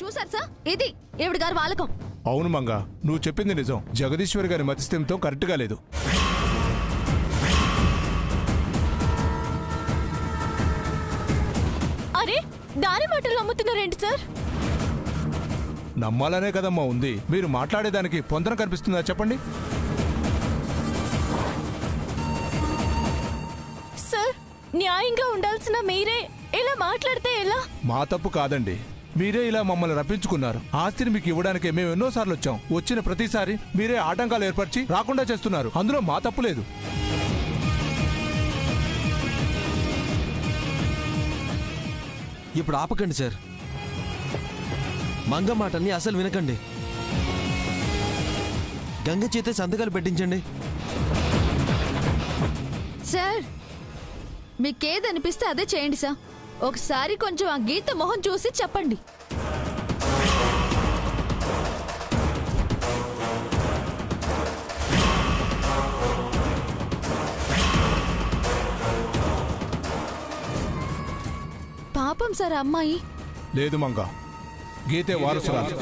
చూసారు సార్, ఇది ఈవిడ గారి వాలకం. అవును మంగ, నువ్వు చెప్పింది నిజం. జగదీశ్వరి గారి మతిస్థిమితం కరెక్ట్గా లేదు. అరే, దాని మాటలు నమ్ముతున్నారేంటి సార్? నమ్మాలనే కదమ్మా ఉంది. మీరు మాట్లాడేదానికి పొంతన కనిపిస్తుందా చెప్పండి. సార్, న్యాయంగా ఉండాల్సిన మీరే ఇలా మాట్లాడితే ఎలా? మా తప్పు కాదండి, మీరే ఇలా మమ్మల్ని రప్పించుకున్నారు. ఆస్తిని మీకు ఇవ్వడానికే మేము ఎన్నోసార్లు వచ్చాం. వచ్చిన ప్రతిసారి మీరే ఆటంకాలు ఏర్పరిచి రాకుండా చేస్తున్నారు. అందులో మా తప్పు లేదు. ఇప్పుడు ఆపకండి సార్. మంగ మాటల్ని అసలు వినకండి. గంగ చేతే సంతకాలు పెట్టించండి. సార్, మీకేదనిపిస్తే అదే చేయండి సార్. ఒకసారి కొంచెం ఆ గీత మొహం చూసి చెప్పండి. పాపం సార్ అమ్మాయి. లేదు మంగ, గీతే వారసురాలు.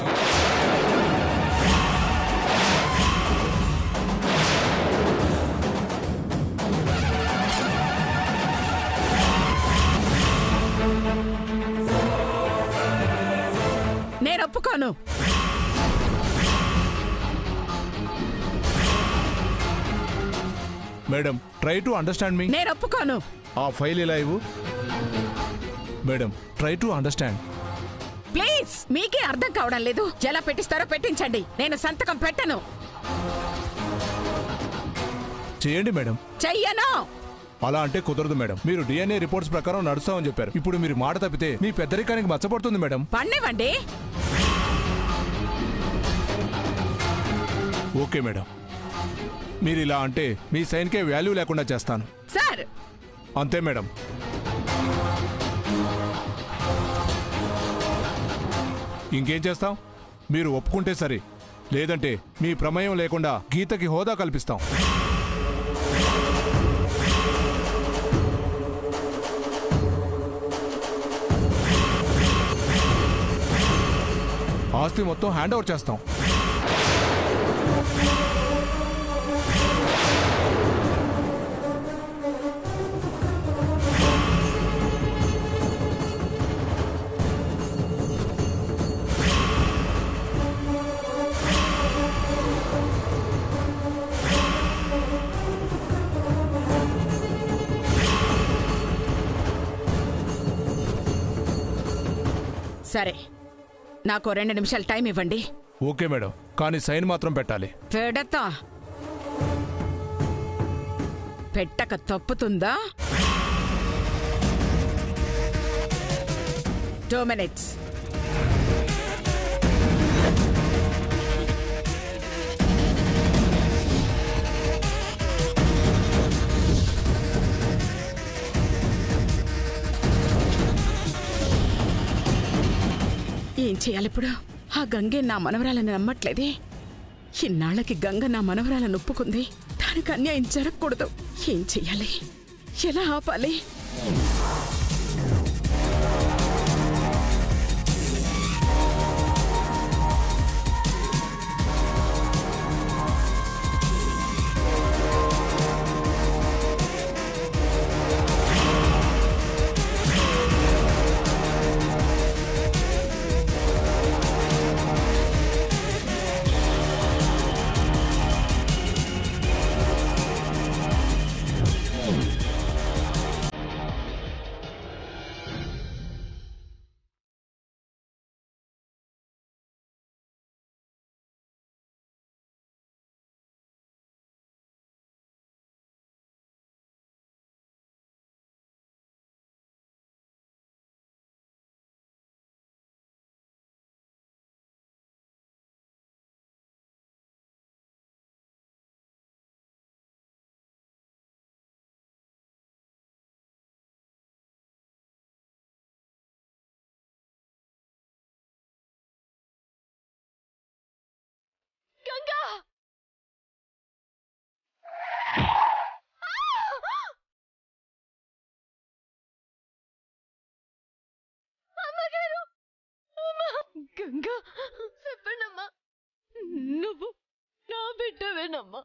నేను ఒప్పుకోను. మేడం, ట్రై టు అండర్స్టాండ్ మీ. నేను ఒప్పుకోను. ఆ ఫైల్ ఇలా ఇవ్వు. Madam, try to understand. Please, మీకే అర్థం కావడం లేదు. ఎలా పెట్టిస్తారో పెట్టించండి. నేను సంతకం పెట్టను. చేయండి మేడం. చెయ్యను. అలా అంటే కుదరదు మేడం. మీరు DNA రిపోర్ట్స్ ప్రకారం నడుస్తామని చెప్పారు. ఇప్పుడు మీరు మాట తప్పితే మీ పెద్దరికానికి మచ్చపడుతుంది మేడం. పన్నివ్వండి. ఓకే మేడం, మీరు ఇలా అంటే మీ సైన్కే వాల్యూ లేకుండా చేస్తాను. సార్, అంతే మేడం. ఇంకేం చేస్తాం? మీరు ఒప్పుకుంటే సరే, లేదంటే మీ ప్రమేయం లేకుండా గీతకి హోదా కల్పిస్తాం. ఆస్తి మొత్తం హ్యాండ్ ఓవర్ చేస్తాం. సరే, నాకు 2 నిమిషాలు టైం ఇవ్వండి. ఓకే మేడం, కానీ సైన్ మాత్రం పెట్టాలి. పెడతా. పెట్టక తప్పుతుందా? 2 minutes. ఏం చేయాలి ఇప్పుడు? ఆ గంగే నా మనవరాలని నమ్మట్లేదే. ఇన్నాళ్ళకి గంగ నా మనవరాలను ఒప్పుకుంది. దానికి అన్యాయం జరగకూడదు. ఏం చెయ్యాలి? ఎలా ఆపాలి? గంగా చెప్పండమ్మా, నువ్వు నా బిడ్డవేనమ్మా.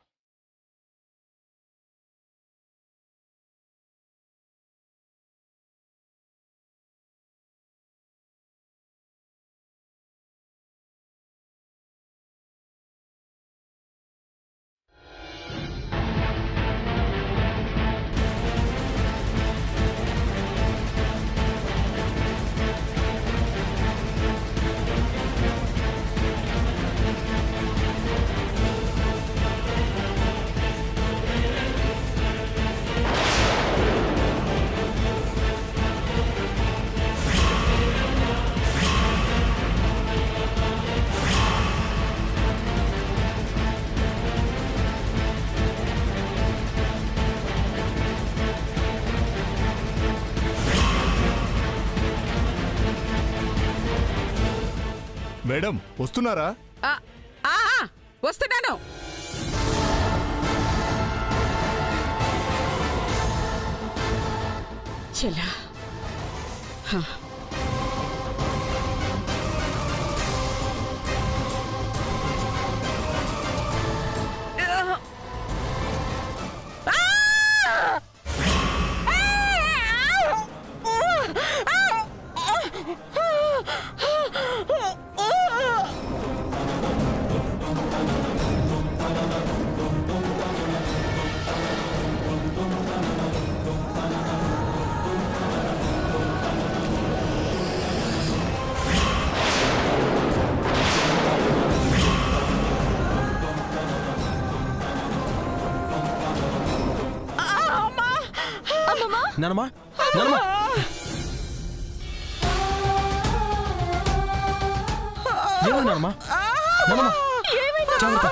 మేడం వస్తున్నారా? వస్తున్నాను. చెల్లా, నానమ్మా, నానమ్మా, ఏమైంది నానమ్మా? నానమ్మా, జాగ్రత్త.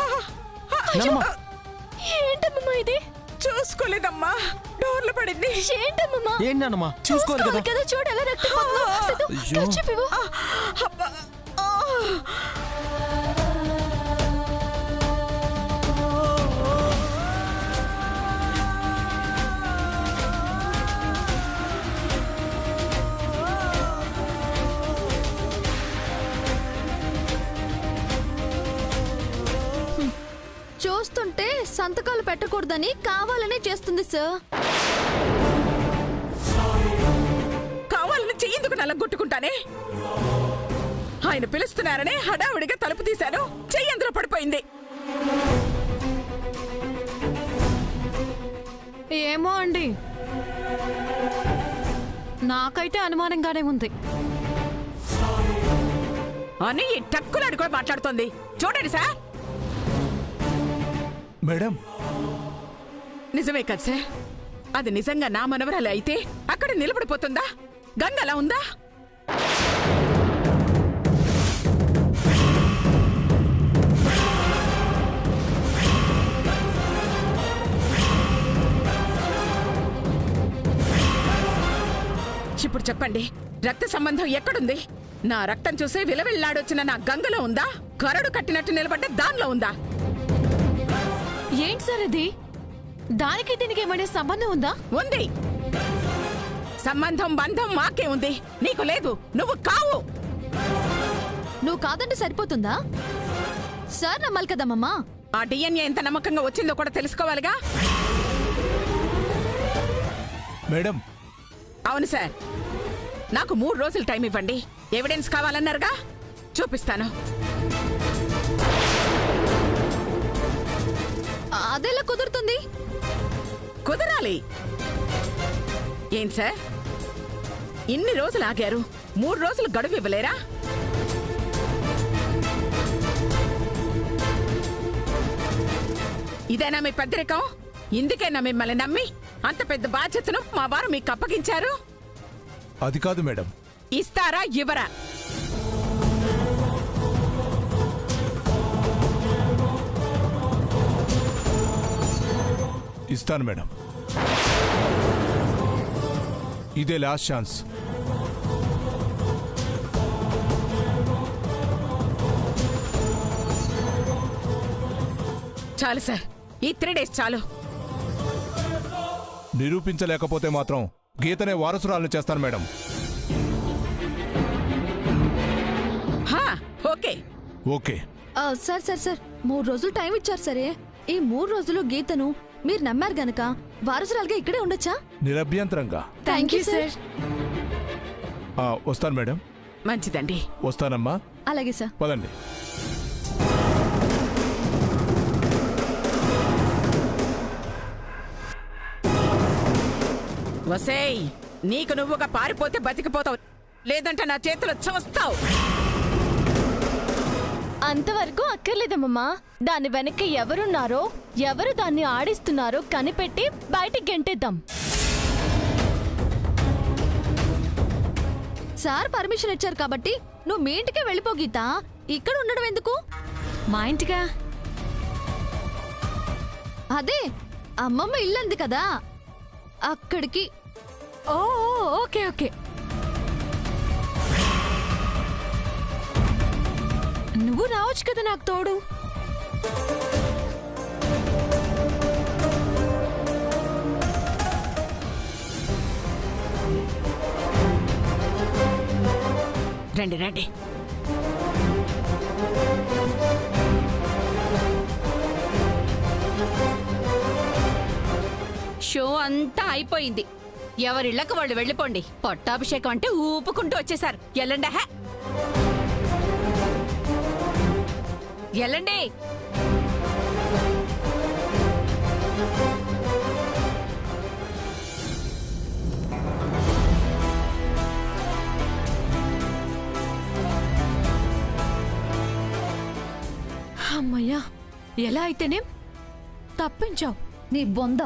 నానమ్మా, ఏంటమ్మా ఇది? చూసుకోలేదమ్మా, డోర్లు పడింది. ఏంటమ్మా? ఏంటి నానమ్మా? చూసుకోవాలి కదా. కదా, చూడు ఎలా రక్తం పడుతుందో. సిద్ధు, అయ్యో. కర్చీఫ్ ఇవ్వు. అబ్బా. చూస్తుంటే సంతకాలు పెట్టకూడదని కావాలనే చేస్తుంది సార్. కావాలని చెయ్యేందుకు నల్లగొట్టుకుంటానే. ఆయన పిలుస్తున్నారనే హడావిడిగా తలుపు తీశాను, చెయ్యి అందులో పడిపోయింది. ఏమో అండి, నాకైతే అనుమానంగానే ఉంది. అని టక్కులాడి కూడా మాట్లాడుతోంది. చూడండి సార్. మేడం నిజమే కదా సార్, అది నిజంగా నా మనవరాలు అయితే అక్కడ నిలబడిపోతుందా? గంగలా ఉందా? ఇప్పుడు చెప్పండి, రక్త సంబంధం ఎక్కడుంది? నా రక్తం చూసి విలవిల్లాడొచ్చిన నా గంగలో ఉందా? కరడు కట్టినట్టు నిలబడ్డ దానిలో ఉందా? ఏంటి సార్ ఇది? దానికి దీనికి ఏమైనా సంబంధం ఉందా? ఉంది. సంబంధం బంధం మాకే ఉంది, నీకు లేదు. నువ్వు కావు. నువ్వు కాదంటే సరిపోతుందా? సార్ నమ్మాలి కదమ్మా. ఆ డిఎన్ఏ ఎంత నమ్మకంగా వచ్చిందో కూడా తెలుసుకోవాలిగా. మేడం అవును సార్, నాకు 3 రోజులు టైం ఇవ్వండి. ఎవిడెన్స్ కావాలన్నారుగా, చూపిస్తాను. అదెలా కుదురుతుంది? కుదరాలి. ఏం సార్, ఇన్ని రోజులు ఆగారు, 3 రోజులు గడువు ఇవ్వలేరా? ఇదేనా మీ పెద్దరికం? ఇందుకేనా మిమ్మల్ని నమ్మి అంత పెద్ద బాధ్యతను మా వారు మీకు అప్పగించారు? అది కాదు మేడం. ఇస్తారా ఇవ్వరా? ఇస్తాను మేడం, ఇదే లాస్ట్ ఛాన్స్. చాలు సార్, ఈ 3 డేస్ చాలు. నిరూపించలేకపోతే మాత్రం గీతనే వారసురాలను చేస్తాను మేడం. హా okay. Okay. Sir sir sir 3 రోజులు టైం ఇచ్చారు సరే. ఈ 3 రోజులు గీతను మీరు నమ్మారు గనక వారసురాలుగా ఇక్కడే ఉండొచ్చా? నిరభ్యంతరంగా. Thank you sir. వస్తాను మేడం. మంచిదండి. వస్తానమ్మా. అలాగే సార్. పదండి. వసేయ్, నీకు నువ్వుగా పారిపోతే బతికిపోతావు, లేదంటే నా చేతిలో చస్తావు. అంతవరకు అక్కర్లేదమ్మా. దాని వెనక ఎవరున్నారో, ఎవరు దాన్ని ఆడిస్తున్నారో కనిపెట్టి బయటికి గెంటేద్దాం. సార్ పర్మిషన్ ఇచ్చారు కాబట్టి నువ్వు మీ ఇంటికే వెళ్ళిపో గీత. ఇక్కడ ఉండడం ఎందుకు? మా ఇంటిగా? అదే అమ్మమ్మ ఇల్లంది కదా, అక్కడికి. ఓ ఓకే ఓకే. నువ్వు రావచ్చు కదా నాకు తోడు. రండి రండి. షో అంతా అయిపోయింది. ఎవరిళ్లకు వాళ్ళు వెళ్ళిపోండి. పట్టాభిషేకం అంటే ఊపుకుంటూ వచ్చేసారు. ఎల్లండి. ఎల్లండి. అమ్మయ్యా, ఎలా అయితేనేం తప్పించావు. నీ బొంద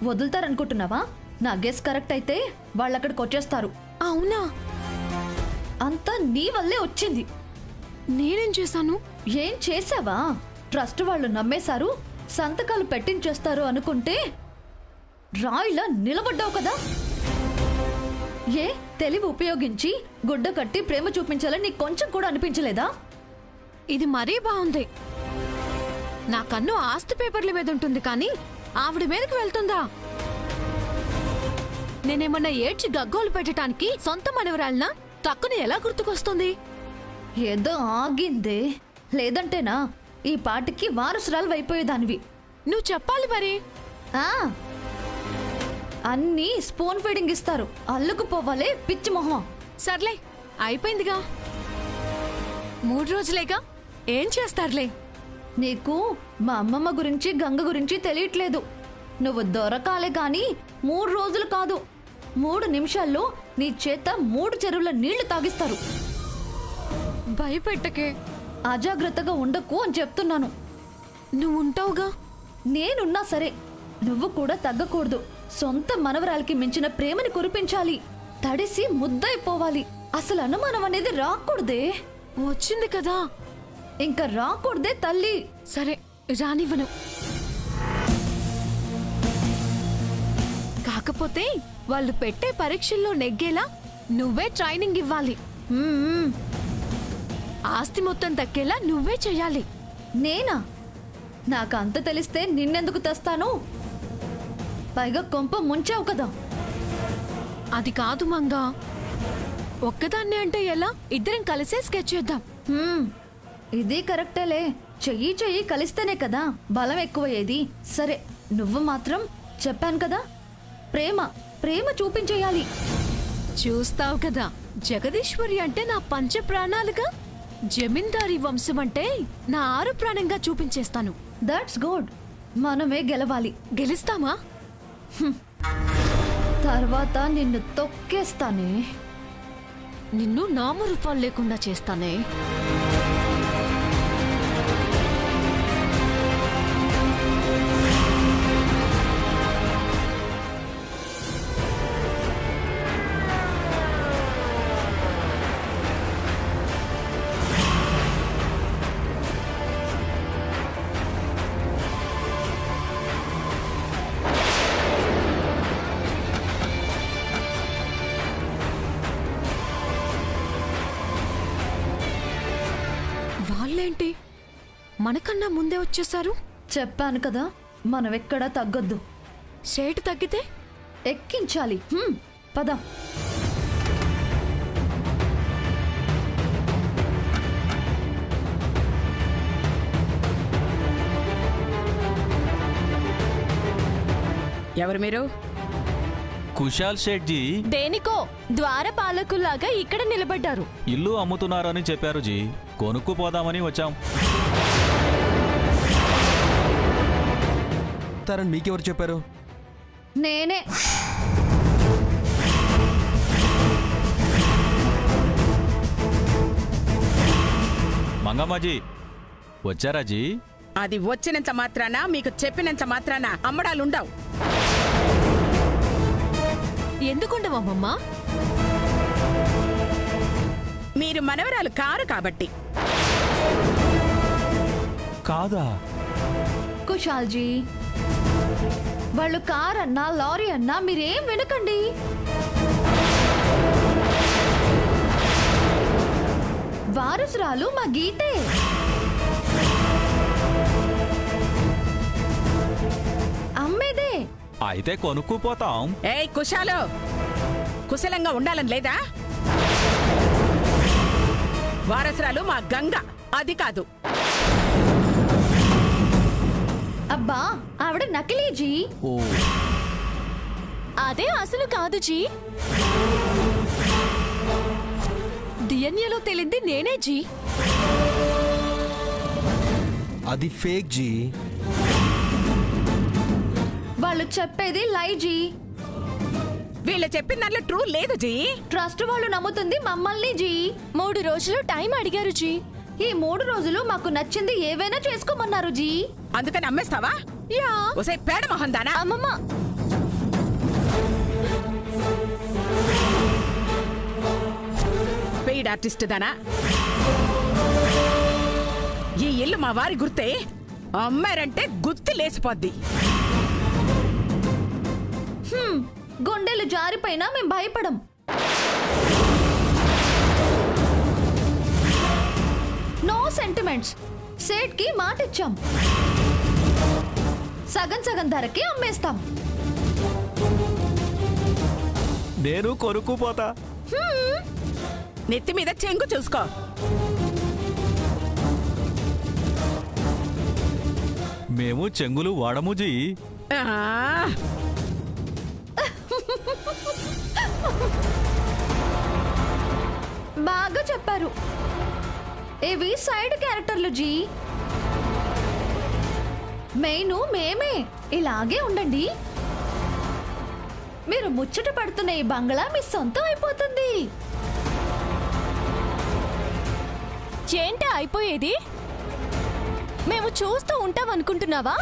వదులుతారనుకుంటున్నావా? నా గెస్ కరెక్ట్ అయితే వాళ్ళక్కడికి వచ్చేస్తారు. అవునా? అంతా నీ వల్లే వచ్చింది. నేనేం చేశాను? ఏం చేసావా? ట్రస్ట్ వాళ్ళు నమ్మేశారు, సంతకాలు పెట్టించేస్తారు అనుకుంటే రాయిలా నిలబడ్డావు కదా. ఏ తెలివి ఉపయోగించి గుడ్డ కట్టి ప్రేమ చూపించాలని నీకు కొంచెం కూడా అనిపించలేదా? ఇది మరీ బాగుంది. నా కన్ను ఆస్తి పేపర్ల మీద ఉంటుంది కానీ ఆవిడ మీదకి వెళ్తుందా? నేనేమన్నా ఏడ్చి గగ్గోలు పెట్టడానికి సొంత మనవరాలనా? తక్కుని ఎలా గుర్తుకొస్తుంది? ఏదో ఆగిందే, లేదంటేనా ఈ పాటికి వారసురాలు అయిపోయేదానివి. నువ్వు చెప్పాలి మరి. ఆ అన్నీ స్పూన్ ఫీడింగ్ ఇస్తారు, అల్లుకుపోవాలే పిచ్చి మొహం. సర్లే, అయిపోయిందిగా. 3 రోజులేగా, ఏం చేస్తారులే. నీకు మా అమ్మమ్మ గురించి గంగ గురించి తెలియట్లేదు. నువ్వు దొరకాలే గాని 3 రోజులు కాదు, 3 నిమిషాల్లో నీ చేత 3 చెరువుల నీళ్లు తాగిస్తారు. భయపెట్టకే. అజాగ్రత్తగా ఉండకు అని చెప్తున్నాను. నువ్వు ఉంటావుగా. నేనున్నా సరే నువ్వు కూడా తగ్గకూడదు. సొంత మనవరాలకి మించిన ప్రేమని కురిపించాలి, తడిసి ముద్దయిపోవాలి. అసలు అనుమానం అనేది రాకూడదే. వచ్చింది కదా, ఇంకా రాకూడదే తల్లి. సరే రానివ్వను. కాకపోతే వాళ్ళు పెట్టే పరీక్షల్లో నెగ్గేలా నువ్వే ట్రైనింగ్ ఇవ్వాలి. ఆస్తి మొత్తం దక్కేలా నువ్వే చెయ్యాలి. నేనా? నాకు అంత తెలిస్తే నిన్నెందుకు తెస్తాను? పైగా కొంప ముంచావు కదా. అది కాదు మంగా, ఒక్కదాన్నే అంటే ఎలా? ఇద్దరం కలిసే స్కెచ్ చేద్దాం. ఇది కరెక్టేలే. చెయ్యి చెయ్యి కలిస్తేనే కదా బలం ఎక్కువయ్యేది. సరే, నువ్వు మాత్రం చెప్పాను కదా, ప్రేమ ప్రేమ చూపించేయాలి. చూస్తావు కదా, జగదీశ్వరి అంటే నా పంచ ప్రాణాలుగా, జమీందారీ వంశం అంటే నా 6 ప్రాణంగా చూపించేస్తాను. That's good. మనమే గెలవాలి. గెలుస్తామా? తర్వాత నిన్ను తొక్కేస్తానే. నిన్ను నామరూపాలు లేకుండా చేస్తానే. వాళ్ళేంటి మనకన్నా ముందే వచ్చేసారు? చెప్పాను కదా, మనమెక్కడా తగ్గొద్దు. సేటు తగ్గితే ఎక్కించాలి. పద. ఎవరు మీరు? కుశాల్ షెట్జీ దేనికో ద్వారపాలకుల్లాగా ఇక్కడ నిలబడ్డారు. ఇల్లు అమ్ముతున్నారని చెప్పారు జీ. కొనుక్కుపోదామని వచ్చాం. తారని మీకెవరు చెప్పారు? నేనే. మంగమ్మాజీ వచ్చారా జీ? అది వచ్చినంత మాత్రాన, మీకు చెప్పినంత మాత్రాన అమ్మడాలుండవు. ఎందుకుండవమ్మా? మీరు మనవరాలు కారు కాబట్టి. కాదా? కుశాల్జీ, వాళ్ళు కార్ అన్నా లారీ అన్నా మీరేం వినకండి. వారసురాలు మా గీతే. అమ్మేదే. అయితే కొనుక్కుపోతాం. ఏయ్ కుశాలు, కుశలంగా ఉండాలని లేదా? వారసురాలు మా గంగ, అది కాదు. అబ్బా, ఆవిడ నకిలీజీ. ఓ, అదే అసలు కాదు జీ. డిఎన్ఏలో తేలింది నేనే జీ. అది ఫేక్ జీ. వాళ్ళు చెప్పేది లైజీ. వీళ్ళు చెప్పిన దాంట్లో ట్రూ లేదు జీ. ట్రస్ట్ వాళ్ళు నమ్ముతుంది మమ్మల్ని జీ. 3 రోజులు టైం అడిగారు జీ. ఈ 3 రోజులు మాకు నచ్చింది ఏవైనా చేసుకోమన్నారు జీ. అందుకని అమ్మేస్తావా? యా. ఒసే పేడ మొహందానా. అమ్మమ్మ, పెయిడ్ ఆర్టిస్ట్ దానా? ఈ ఇల్లు మా వారి గుర్తే. అమ్మారంటే గుర్తు లేసిపోద్ది. గుండెలు జారిపోయినా మేం భయపడం. No sentiments. సేట్ కి మాటిచ్చాం, సగం సగం ధరకి అమ్మేస్తాం. నేను కొనుక్కుపోతా. నెత్తి మీద చెంగు చూసుకో. మేము చెంగులు వాడము జీ. ఆ, బాగా చెప్పారు. ఇవి సైడ్ క్యారెక్టర్లు జీ. మెయిన్ మేమే. ఇలాగే ఉండండి. మీరు ముచ్చట పడుతున్న ఈ బంగ్లా మీ సొంతం అయిపోతుంది. ఏంటా అయిపోయేది? మేము చూస్తూ ఉంటాం అనుకుంటున్నావా?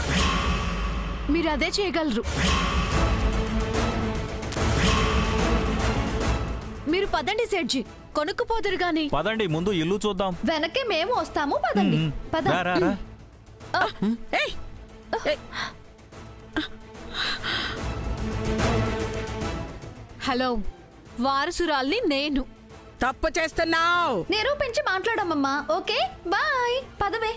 మీరు అదే చేయగలరు. మీరు పదండి సేట్జీ, కొనుక్కుపోదురు గాని. పదండి, ముందు ఇల్లు చూద్దాం. వెనకే మేము వస్తాము. పదండి. పద. రా, రా, రా. ఏయ్, ఏయ్, హలో, వారసురాల్ని నేను. తప్పు చేస్తున్నావు. నిరూపించి మాట్లాడమమ్మా. Okay, bye. పదవే.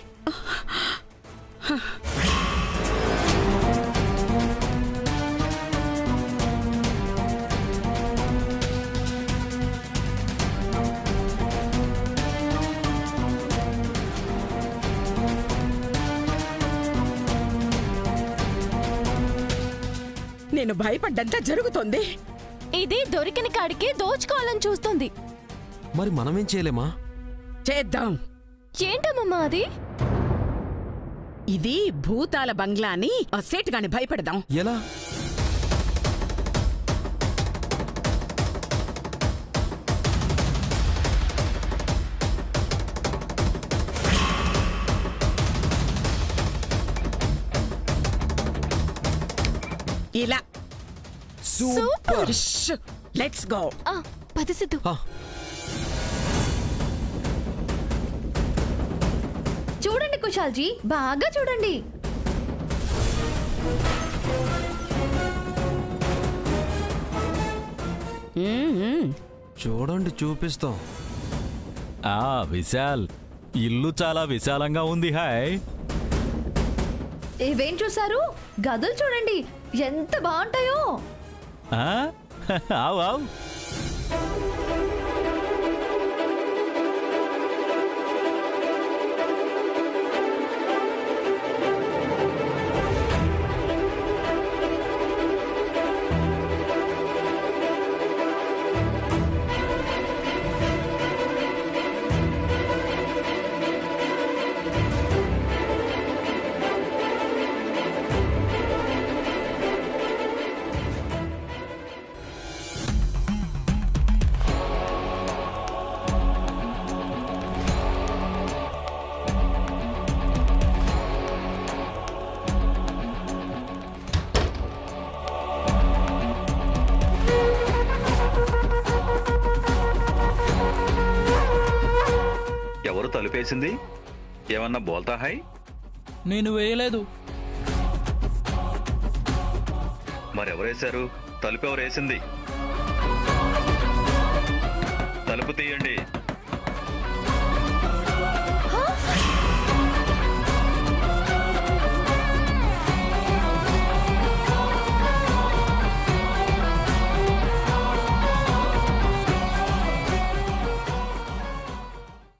నేను భయపడ్డంతా జరుగుతోంది. ఇది దొరికిన కాడికి దోచుకోవాలని చూస్తుంది. మరి మనమేం చేయలేమా? చేద్దాం. ఏంటమ్మమ్మా అది? ఇది భూతాల బంగ్లా అని ఆ సేట్ గాని భయపెడదాం. ఎలా? ఇలా. సూపర్. Let's go. పద సిద్ధు. చూడండి కుశాల్జీ, బాగా చూడండి. చూడండి, చూపిస్తాం. విశాల్, ఇల్లు చాలా విశాలంగా ఉంది. హాయ్. ఇవేం చూసారు? గదులు చూడండి ఎంత బాగుంటాయో. ఆవ్ ఆవ్. తలుపేసింది? ఏమన్నా బోల్తా హాయ్? నేను వేయలేదు. మరెవరేశారు? తలుపు ఎవరేసింది? తలుపు తీయండి.